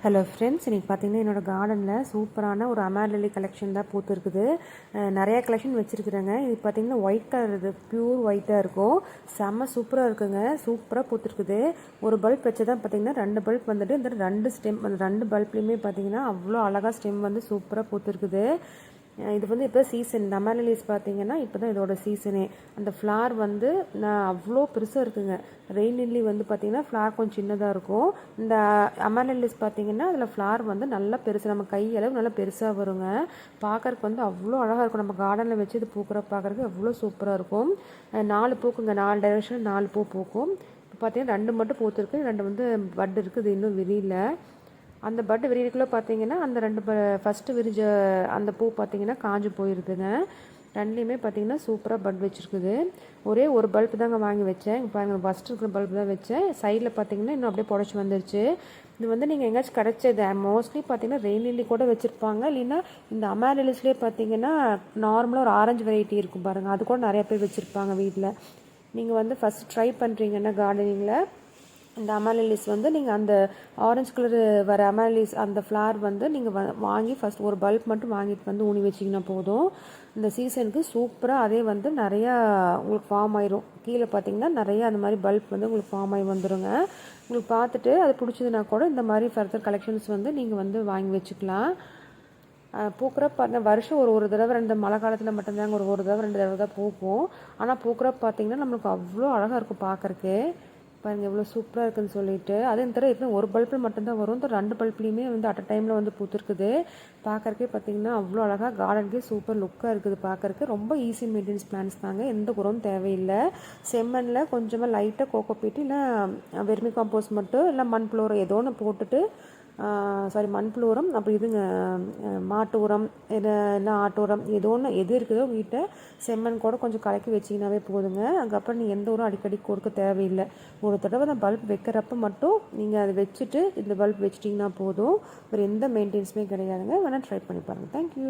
Hello friends, இன்றைக்கி பார்த்தீங்கன்னா என்னோடய கார்டனில் சூப்பரான ஒரு அமர்லிலி கலெக்ஷன் தான் பூத்துருக்குது. நிறையா கலெக்ஷன் வச்சுருக்குறேங்க. இது பார்த்திங்கன்னா ஒயிட் கலர், இது ப்யூர் ஒயிட்டாக இருக்கும். செம்ம சூப்பராக இருக்குங்க. சூப்பராக பூத்துருக்குது. ஒரு பல்ப் வச்சு தான் பார்த்திங்கன்னா 2 பல்ப் வந்துட்டு இந்த 2 ஸ்டெம், அந்த 2 பல்ப்லேயுமே பார்த்திங்கன்னா அவ்வளோ அழகாக ஸ்டெம் வந்து சூப்பராக பூத்துருக்குது. இது வந்து இப்போ சீசன். இந்த அமர்லிலிஸ் பார்த்தீங்கன்னா இப்போ தான் இதோட சீசனே. அந்த ஃப்ளார் வந்து நான் அவ்வளோ பெருசாக இருக்குங்க. ரெயின் லில்லி வந்து பார்த்திங்கன்னா ஃப்ளார் கொஞ்சம் சின்னதாக இருக்கும். இந்த அமர்லிலிஸ் பார்த்திங்கன்னா அதில் ஃப்ளார் வந்து நல்லா பெருசு, நம்ம கையளவு நல்லா பெருசாக வருங்க. பார்க்கறதுக்கு வந்து அவ்வளோ அழகாக இருக்கும். நம்ம கார்டனில் வச்சு இது பூக்கிற பார்க்குறதுக்கு அவ்வளோ சூப்பராக இருக்கும். 4 பூக்குங்க, 4 டைரக்ஷன் 4 பூ பூக்கும். இப்போ பார்த்தீங்கன்னா 2 மட்டும் பூத்துருக்கு, 2 வந்து பட் இருக்குது, இன்னும் விரியல. அந்த பட்டு விரிவுக்குள்ளே பார்த்தீங்கன்னா அந்த 2 ஃபஸ்ட்டு விரிஞ்ச அந்த பூ பார்த்தீங்கன்னா காஞ்சு போயிருதுங்க. 2லேயுமே பார்த்தீங்கன்னா சூப்பராக பட் வச்சுருக்குது. ஒரே ஒரு பல்ப் தாங்க வாங்கி வச்சேன். இப்போ பாருங்கள், ஃபஸ்ட்டு இருக்கிற பல்ப் தான் வச்சேன். சைடில் பார்த்தீங்கன்னா இன்னும் அப்படியே புடச்சி வந்துருச்சு. இது வந்து நீங்கள் எங்கேயாச்சும் கிடச்சது மோஸ்ட்லி பார்த்தீங்கன்னா ரெயின் லில்லி கூட வச்சுருப்பாங்க. இல்லைன்னா இந்த அமர்லிலிஸ்லேயே பார்த்தீங்கன்னா நார்மலாக ஒரு ஆரஞ்சு வெரைட்டி இருக்கும் பாருங்கள், அது கூட நிறையா பேர் வச்சுருப்பாங்க வீட்டில். நீங்கள் வந்து ஃபஸ்ட் ட்ரை பண்ணுறீங்கன்னா கார்டனிங்கில் இந்த அமர்லிலிஸ் வந்து நீங்கள் அந்த ஆரஞ்சு கலரு வர அமர்லிலிஸ் அந்த ஃப்ளார் வந்து நீங்கள் வாங்கி ஃபஸ்ட் ஒரு பல்ப் மட்டும் வாங்கிட்டு வந்து ஊனி வச்சிங்கன்னா போதும். இந்த சீசனுக்கு சூப்பராக அதே வந்து நிறையா உங்களுக்கு ஃபார்ம் ஆயிரும். கீழே பார்த்தீங்கன்னா நிறையா அந்த மாதிரி பல்ப் வந்து உங்களுக்கு ஃபார்ம் ஆகி வந்துடுங்க. உங்களுக்கு பார்த்துட்டு அது பிடிச்சதுன்னா கூட இந்த மாதிரி ஃபர்தர் கலெக்ஷன்ஸ் வந்து நீங்கள் வந்து வாங்கி வச்சுக்கலாம். பூக்கிறப்ப பார்த்தீங்கன்னா வருஷம் ஒரு தடவை 2, மழை காலத்தில் மட்டும்தாங்க ஒரு தடவை 2 தடவை தான் பூக்கும். ஆனால் பூக்கிறப்ப பார்த்தீங்கன்னா நம்மளுக்கு அவ்வளோ அழகாக இருக்கும் பார்க்குறக்கு. பாருங்கள் எவ்வளோ சூப்பராக இருக்குதுன்னு சொல்லிட்டு. அதே தவிர எப்படியும் ஒரு பல்பில் மட்டும்தான் வரும். இந்த 2 பல்ப்லேயுமே வந்து அட் அ டைமில் வந்து பூத்துருக்குது. பார்க்குறக்கே பார்த்தீங்கன்னா அவ்வளோ அழகாக கார்டனுக்கே சூப்பர் லுக்காக இருக்குது பார்க்குறக்கு. ரொம்ப ஈஸி மெயின்டெனன்ஸ் பிளான்ஸ் தாங்க, எந்த உரமும் தேவையில்லை. செம்மண்ணில் கொஞ்சமாக லைட்டாக கோகோபீட் இல்லை வெர்மி காம்போஸ்ட் மட்டும் இல்லை மண்புழு ஏதோ ஒன்று போட்டுட்டு மண்புழு உரம், அப்படி இதுங்க மாட்டு உரம் இல்லை ஆட்டு உரம் ஏதோ ஒன்று எது இருக்குதோ வீட்டை செம்மண் கூட கொஞ்சம் கலக்கி வச்சிங்கனாவே போதுங்க. அதுக்கப்புறம் நீங்கள் எந்த உரம் அடிக்கடி கொடுக்க தேவையில்லை. ஒரு தடவை தான் பல்ப் வைக்கிறப்ப மட்டும் நீங்கள் அதை வச்சுட்டு இந்த பல்ப் வச்சிட்டிங்கன்னா போதும். வேறு எந்த மெயின்டெனன்ஸுமே கிடையாதுங்க. வேணால் ட்ரை பண்ணி பாருங்கள். தேங்க்யூ.